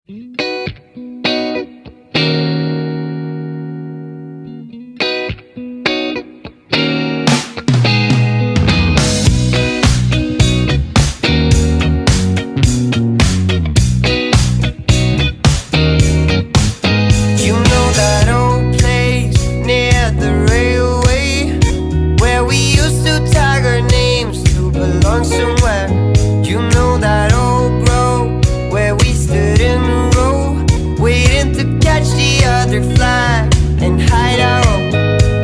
Somewhere, you know that old grove where we stood in a row, waiting to catch the other fly and hide out.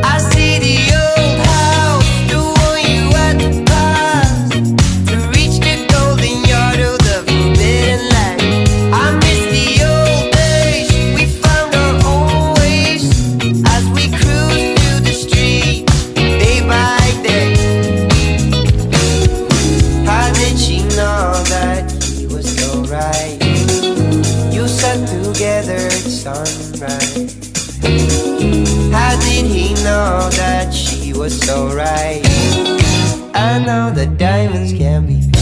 I see the old house, the one you had to pass to reach the golden yard of the forbidden land. I miss the old days, we found our own ways as we cruised through the street day by day. How did she know that he was so right? You sat together at sunrise. How did he know that she was so right? I know that diamonds can be found.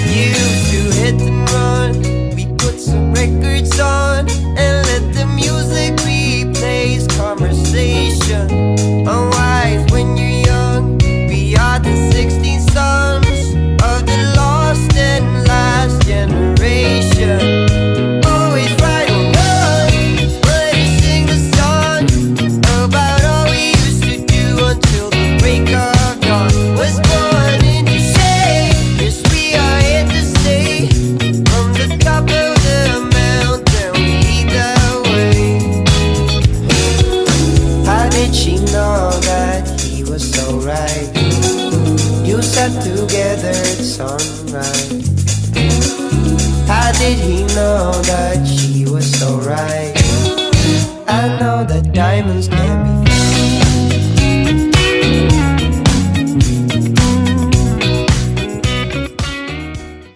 You used to hit and run. We put some records on and let the music replace conversation. Unwise when you're young. We are the 16 sons of the lost and last generation. Always right or wrong, but we sing the song about all we used to do until the break of dawn. Was born into shade, yes we are here to stay. From the top of the mountain we lead the way. How did she know that he was so right? You sat together at sunrise. How did he know that she was so right? I know that diamonds can be